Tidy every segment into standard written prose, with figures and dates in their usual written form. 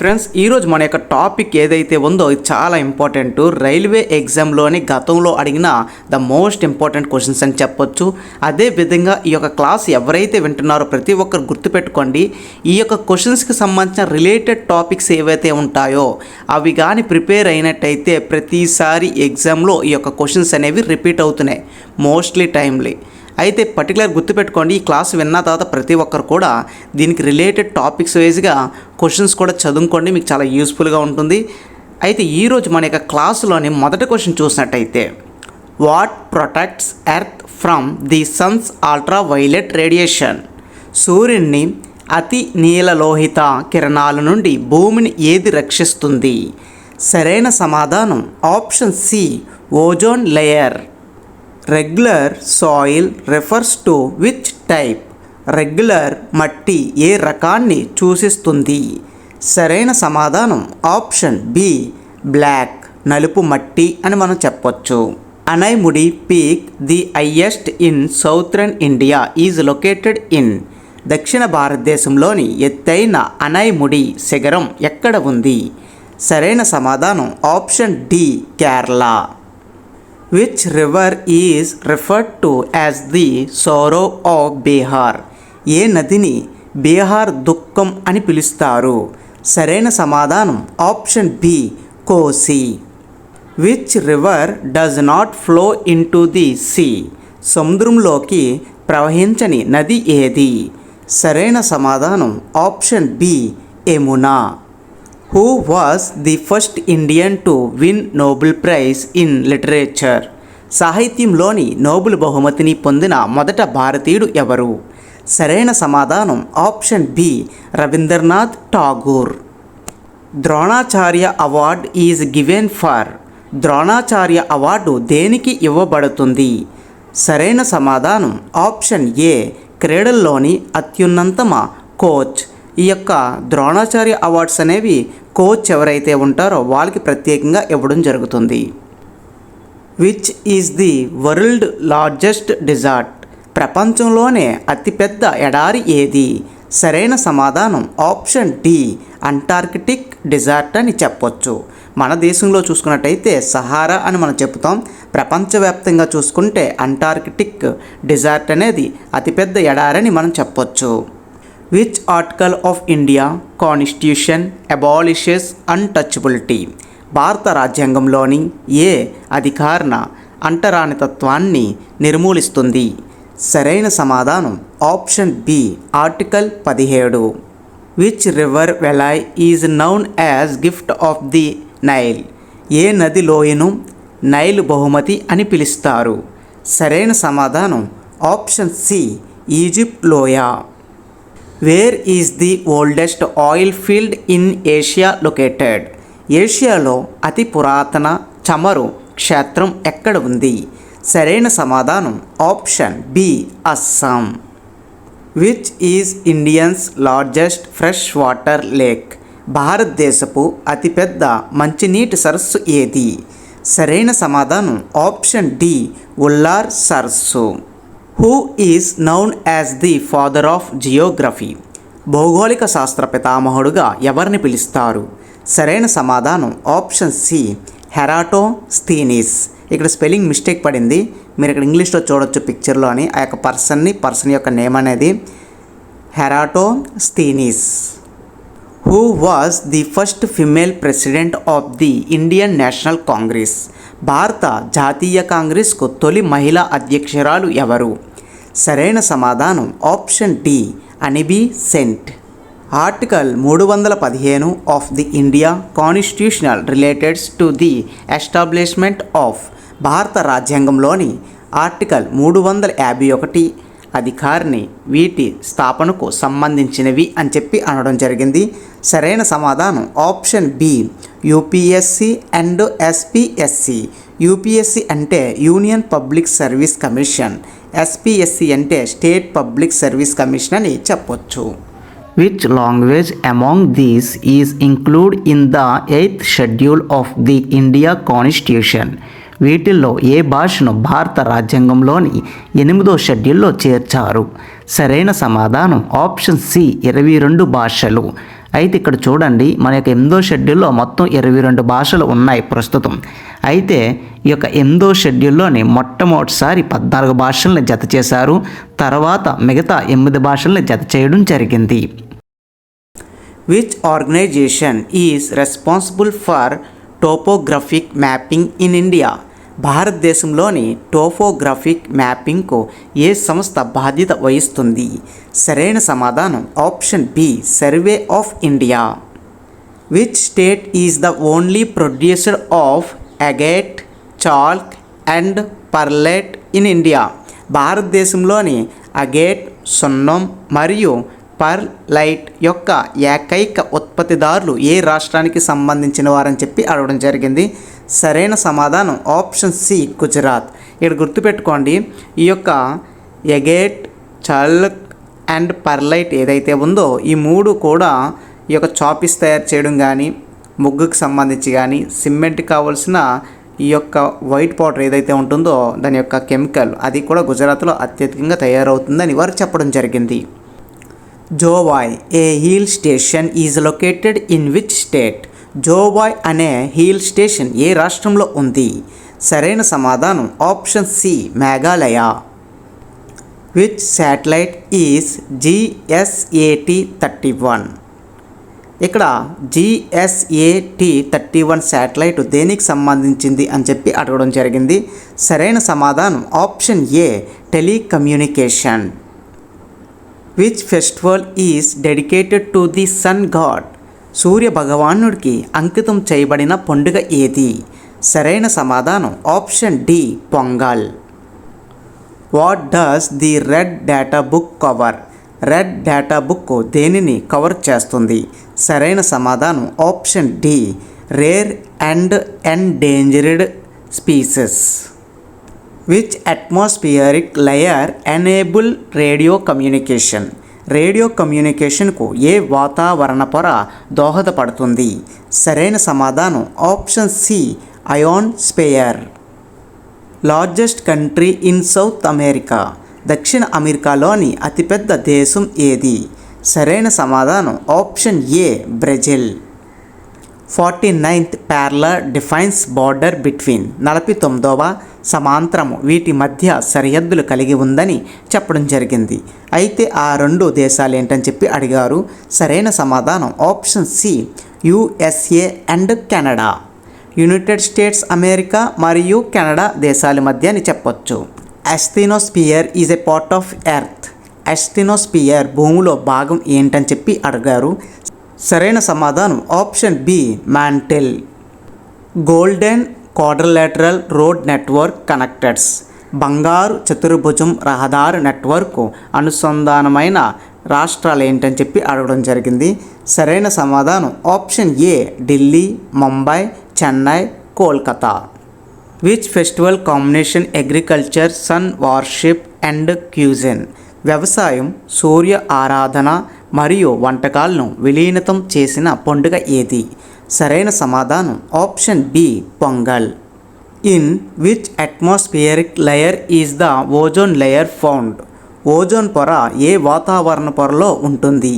Friends, ఈరోజు మన యొక్క టాపిక్ ఏదైతే ఉందో ఇది చాలా ఇంపార్టెంట్. రైల్వే ఎగ్జామ్లోని గతంలో అడిగిన ద మోస్ట్ ఇంపార్టెంట్ క్వశ్చన్స్ అని చెప్పొచ్చు. అదేవిధంగా ఈ యొక్క క్లాస్ ఎవరైతే వింటున్నారో ప్రతి ఒక్కరు గుర్తుపెట్టుకోండి, ఈ యొక్క క్వశ్చన్స్కి సంబంధించిన రిలేటెడ్ టాపిక్స్ ఏవైతే ఉంటాయో అవి కానీ ప్రిపేర్ అయినట్టయితే ప్రతిసారి ఎగ్జామ్లో ఈ యొక్క క్వశ్చన్స్ అనేవి రిపీట్ అవుతున్నాయి మోస్ట్లీ టైమ్లీ. అయితే పర్టికులర్ గుర్తుపెట్టుకోండి, ఈ క్లాస్ విన్న తర్వాత ప్రతి ఒక్కరు కూడా దీనికి రిలేటెడ్ టాపిక్స్ వైజ్గా క్వశ్చన్స్ కూడా చదువుకోండి, మీకు చాలా యూస్ఫుల్గా ఉంటుంది. అయితే ఈరోజు మన యొక్క క్లాసులోని మొదటి క్వశ్చన్ చూసినట్టయితే, what protects earth from the Sons ultra violet radiation? సూర్యుని అతి నీలలోహిత కిరణాల నుండి భూమిని ఏది రక్షిస్తుంది? సరైన సమాధానం option C, ozone layer. Regular soil refers to which type? Regular మట్టి ఏ రకాన్ని సూచిస్తుంది? సరైన సమాధానం ఆప్షన్ బి, బ్లాక్ నలుపు మట్టి అని మనం చెప్పొచ్చు. Anaimudi peak the highest in southern India is located in? దక్షిణ భారతదేశంలోని ఎత్తైన అనైముడి శిఖరం ఎక్కడ ఉంది? సరైన సమాధానం option D, Kerala. Which river is referred to as the sorrow of Bihar? ఏ నదిని బీహార్ దుఃఖం అని పిలుస్తారు? సరైన సమాధానం ఆప్షన్ బి, కోసి. Which river does not flow into the sea? సముద్రంలోకి ప్రవహించని నది ఏది? సరైన సమాధానం option B, Yamuna. Who was the first Indian to win Nobel Prize in Literature? సాహిత్యంలోని నోబెల్ బహుమతిని పొందిన మొదట భారతీయుడు ఎవరు? సరైన సమాధానం option B, Rabindranath Tagore. Dronacharya award is given for? Dronacharya award దేనికి ఇవ్వబడుతుంది? సరైన సమాధానం ఆప్షన్ ఏ, క్రీడల్లోని అత్యున్నతమ కోచ్. ఈ యొక్క ద్రోణాచార్య అవార్డ్స్ అనేవి కోచ్ ఎవరైతే ఉంటారో వాళ్ళకి ప్రత్యేకంగా ఇవ్వడం జరుగుతుంది. Which is the world largest desert? ప్రపంచంలోనే అతిపెద్ద ఎడారి ఏది? సరైన సమాధానం ఆప్షన్ డి, అంటార్కిటిక్ డిజర్ట్ అని చెప్పొచ్చు. మన దేశంలో చూసుకున్నట్టయితే సహారా అని మనం చెప్తాం, ప్రపంచవ్యాప్తంగా చూసుకుంటే అంటార్కిటిక్ డిజర్ట్ అనేది అతిపెద్ద ఎడారని మనం చెప్పొచ్చు. Which article of India Constitution abolishes untouchability? భారత రాజ్యాంగంలోని ఏ అధికరణ అంటరానితత్వాన్ని నిర్మూలిస్తుంది? సరైన సమాధానం option B, article 17. Which river valley is known as gift of the Nile? ఏ నది లోయను నైల్ బహుమతి అని పిలుస్తారు? సరైన సమాధానం ఆప్షన్ సి, ఈజిప్ట్ లోయ. Where is the oldest oil field in Asia located? ఏషియాలో అతి పురాతన చమురు క్షేత్రం ఎక్కడ ఉంది? సరైన సమాధానం option B, Assam. Which is Indians largest fresh water lake? భారతదేశపు అతిపెద్ద మంచినీటి సరస్సు ఏది? సరైన సమాధానం ఆప్షన్ డి, ఉల్లార్ సరస్సు. Who is noun as the father of Geography? భౌగోళిక శాస్త్ర పితామహుడుగా ఎవరిని పిలుస్తారు? సరైన సమాధానం ఆప్షన్ సి, హెరాటోస్థీనిస్. ఇక్కడ స్పెల్లింగ్ మిస్టేక్ పడింది, మీరు ఇక్కడ ఇంగ్లీష్లో చూడొచ్చు పిక్చర్లోని ఆ యొక్క పర్సన్ యొక్క నేమ్ అనేది Eratosthenes. Who was the first female president of the Indian National Congress? భారత జాతీయ కాంగ్రెస్కు తొలి మహిళా అధ్యక్షురాలు ఎవరు? సరైన సమాధానం option D, Annie Besant. Article 315 of the India constitutional relateds to the establishment of? భారత రాజ్యాంగంలోని ఆర్టికల్ 351 అధికారిని వీటి స్థాపనకు సంబంధించినవి అని చెప్పి అనడం జరిగింది. సరైన సమాధానం option B, UPSC and SPSC. UPSC అంటే Union Public Service Commission, SPSC అంటే స్టేట్ పబ్లిక్ సర్వీస్ కమిషన్ అని చెప్పొచ్చు. Which language among these is included in the 8th schedule of the India Constitution? వీటిల్లో ఏ భాషను భారత రాజ్యాంగంలోని 8వ షెడ్యూల్లో చేర్చారు? సరైన సమాధానం ఆప్షన్ సి 22 భాషలు. అయితే ఇక్కడ చూడండి, మన యొక్క 8వ షెడ్యూల్లో మొత్తం 22 భాషలు ఉన్నాయి ప్రస్తుతం. అయితే ఈ యొక్క 8వ షెడ్యూల్లోని మొట్టమొదటిసారి 14 భాషల్ని జత చేశారు. తర్వాత మిగతా 8 భాషల్ని జత చేయడం జరిగింది. Which organisation is responsible for topographic mapping in India? భారతదేశంలోని టోపోగ్రఫిక్ మ్యాపింగ్కు ఏ సంస్థ బాధ్యత వహిస్తుంది? సరైన సమాధానం option B Survey of India. Which state is the only producer of agate, chalk and perlite in India? భారతదేశంలోని అగేట్, సున్నం మరియు పర్లైట్ యొక్క ఏకైక ఉత్పత్తిదారులు ఏ రాష్ట్రానికి సంబంధించిన వారని చెప్పి అడగడం జరిగింది. సరైన సమాధానం ఆప్షన్ సి గుజరాత్. ఇక్కడ గుర్తుపెట్టుకోండి, ఈ యొక్క ఎగేట్, చాల్క్ అండ్ పర్లైట్ ఏదైతే ఉందో ఈ 3 కూడా ఈ యొక్క చాపీస్ తయారు చేయడం కానీ, ముగ్గుకు సంబంధించి కానీ, సిమెంట్ కావాల్సిన ఈ యొక్క వైట్ పౌడర్ ఏదైతే ఉంటుందో దాని యొక్క కెమికల్ అది కూడా గుజరాత్లో అత్యధికంగా తయారవుతుందని వారు చెప్పడం జరిగింది. Jowai a hill station is located in which state? Jowai అనే హిల్ స్టేషన్ ఏ రాష్ట్రంలో ఉంది? సరైన సమాధానం option C Meghalaya. Which satellite is GSAT-31? ఇక్కడ GSAT-31 శాటిలైట్ దేనికి సంబంధించింది అని చెప్పి అడగడం జరిగింది. సరైన సమాధానం option A telecommunication. Which festival is dedicated to the sun god? Surya భగవానుడికి అంకితం చేయబడిన పండుగ ఏది? సరైన సమాధానం option D Pongal. What does the red data book cover? Red data book దేనిని కవర్ చేస్తుంది? సరైన సమాధానం option D rare and endangered species. Which atmospheric layer enable radio communication? Radio కమ్యూనికేషన్కు ఏ వాతావరణ పొర దోహదపడుతుంది? సరైన సమాధానం option C ionosphere. Largest country in South America? దక్షిణ అమెరికాలోని అతిపెద్ద దేశం ఏది? సరైన సమాధానం option A Brazil. 49th parallel defines border between? 49వ సమాంతరము వీటి మధ్య సరిహద్దులు కలిగి ఉందని చెప్పడం జరిగింది. అయితే ఆ 2 దేశాలు ఏంటని చెప్పి అడిగారు. సరైన సమాధానం option C USA and Canada. United States America మరియు కెనడా దేశాల మధ్య అని చెప్పొచ్చు. Asthenosphere is a part of earth. Asthenosphere భూమిలో భాగం ఏంటని చెప్పి అడిగారు. సరైన సమాధానం option B mantle. Golden Quadrilateral road network connects? బంగారు చతుర్భుజం రహదారి నెట్వర్క్ అనుసంధానమైన రాష్ట్రాలు ఏంటని చెప్పి అడగడం జరిగింది. సరైన సమాధానం option A Delhi, Mumbai, Chennai, Kolkata. Which festival combination agriculture, sun worship and cuisine? వ్యవసాయం, సూర్య ఆరాధన మరియు వంటకాలను విలీనం చేసిన పండుగ ఏది? సరైన సమాధానం option B Pongal. In which atmospheric layer is the ozone layer found? Ozone పొర ఏ వాతావరణ పొరలో ఉంటుంది?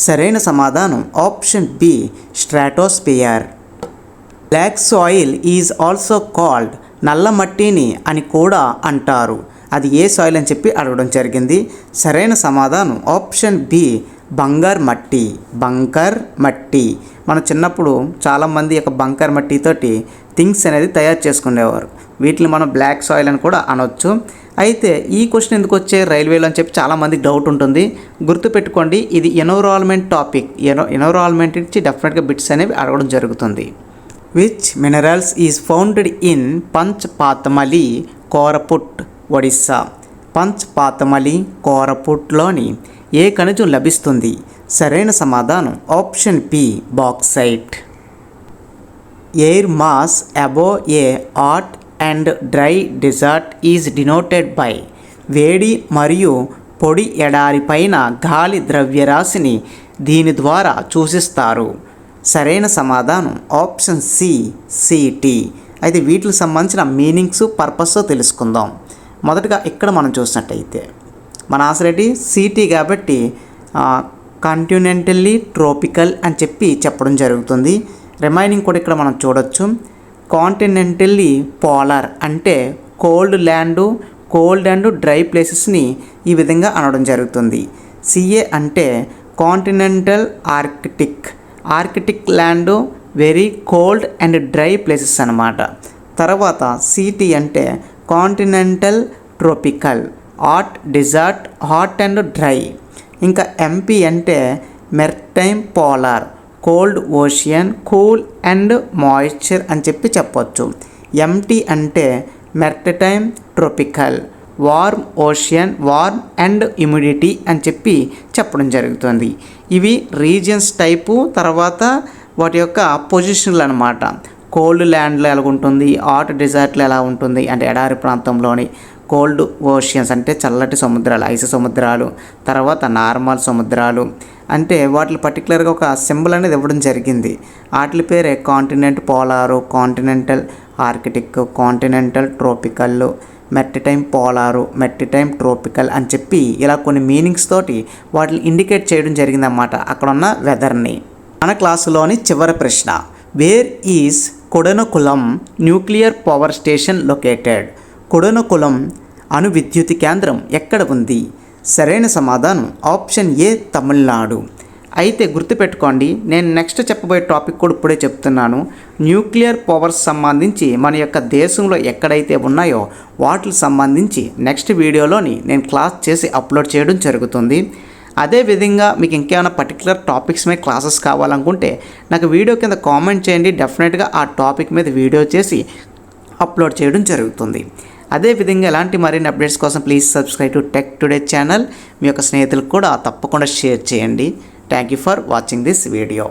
సరైన సమాధానం option B stratosphere. Black soil is also called? నల్ల మట్టిని అని కూడా అంటారు. అది ఏ సాయిల్ అని చెప్పి అడగడం జరిగింది. సరైన సమాధానం ఆప్షన్ బి బంగార్ మట్టి. బంకర్ మట్టి. మన చిన్నప్పుడు చాలామంది యొక్క బంకర్ మట్టితోటి థింగ్స్ అనేది తయారు చేసుకునేవారు. వీటిని మనం బ్లాక్ సాయిల్ అని కూడా అనొచ్చు. అయితే ఈ క్వశ్చన్ ఎందుకు వచ్చే రైల్వేలో అని చెప్పి చాలామందికి డౌట్ ఉంటుంది. గుర్తుపెట్టుకోండి, ఇది ఎన్విరాన్మెంట్ టాపిక్. ఎన్విరాన్మెంట్ నుంచి డెఫినెట్గా బిట్స్ అనేవి అడగడం జరుగుతుంది. Which minerals is founded in Panchpatmali, Koraput, Odisha? Panchpatmali, కోరపుట్లోని ఏ ఖనిజం లభిస్తుంది? సరైన సమాధానం option B bauxite. Air mass above a hot and dry desert is denoted by? వేడి మరియు పొడి ఎడారి పైన గాలి ద్రవ్యరాశిని దీని ద్వారా సూచిస్తారు. సరైన సమాధానం ఆప్షన్ సి CT. అయితే వీటికి సంబంధించిన మీనింగ్స్ పర్పస్ తెలుసుకుందాం. మొదటగా ఇక్కడ మనం చూసినట్టయితే మన ఆన్సర్ ఏంటి? సిటీ కాబట్టి కాంటినెంటల్లీ ట్రోపికల్ అని చెప్పడం జరుగుతుంది. రిమైనింగ్ కూడా ఇక్కడ మనం చూడొచ్చు. కాంటినెంటల్లీ పోలార్ అంటే కోల్డ్ అండ్ డ్రై ప్లేసెస్ని ఈ విధంగా అనడం జరుగుతుంది. సిఏ అంటే continental arctic land, very cold and dry places అన్నమాట. తర్వాత సిటీ అంటే continental tropical, desert, hot and dry. ఇంకా ఎంపీ అంటే maritime polar, cold ocean, cool and moisture అని చెప్పొచ్చు. ఎంటీ అంటే maritime tropical, warm ocean, warm and humidity అని చెప్పడం జరుగుతుంది. ఇవి రీజియన్స్ టైపు, తర్వాత వాటి యొక్క పొజిషన్లు అన్నమాట. కోల్డ్ ల్యాండ్లో ఎలా ఉంటుంది, హాట్ డెజర్ట్లో ఎలా ఉంటుంది అంటే ఎడారి ప్రాంతంలోని, కోల్డ్ ఓషియన్స్ అంటే చల్లటి సముద్రాలు, ఐస్ సముద్రాలు, తర్వాత నార్మల్ సముద్రాలు అంటే వాటిని పర్టికులర్గా ఒక సింబల్ అనేది ఇవ్వడం జరిగింది. వాటి పేరే continent polar, continental arctic, continental tropical, maritime polar, maritime tropical అని ఇలా కొన్ని మీనింగ్స్ తోటి వాటిని ఇండికేట్ చేయడం జరిగిందన్నమాట అక్కడ ఉన్న వెదర్ని. మన క్లాసులోని చివరి ప్రశ్న, where is Kudankulam nuclear power station located? Kudankulam అణు విద్యుత్ కేంద్రం ఎక్కడ ఉంది? సరైన సమాధానం ఆప్షన్ ఏ, తమిళనాడు. అయితే గుర్తుపెట్టుకోండి, నేను నెక్స్ట్ చెప్పబోయే టాపిక్ కూడా ఇప్పుడే చెప్తున్నాను. న్యూక్లియర్ పవర్స్ సంబంధించి మన యొక్క దేశంలో ఎక్కడైతే ఉన్నాయో వాటికి సంబంధించి నెక్స్ట్ వీడియోలోని నేను క్లాస్ చేసి అప్లోడ్ చేయడం జరుగుతుంది. అదేవిధంగా మీకు ఇంకేమైనా పర్టికులర్ టాపిక్స్ మీద క్లాసెస్ కావాలనుకుంటే నాకు వీడియో కింద కామెంట్ చేయండి. డెఫినెట్గా ఆ టాపిక్ మీద వీడియో చేసి అప్లోడ్ చేయడం జరుగుతుంది. అదేవిధంగా ఇలాంటి మరిన్ని అప్డేట్స్ కోసం please subscribe to Tech Today channel. మీ యొక్క స్నేహితులకు కూడా తప్పకుండా షేర్ చేయండి. Thank you for watching this video.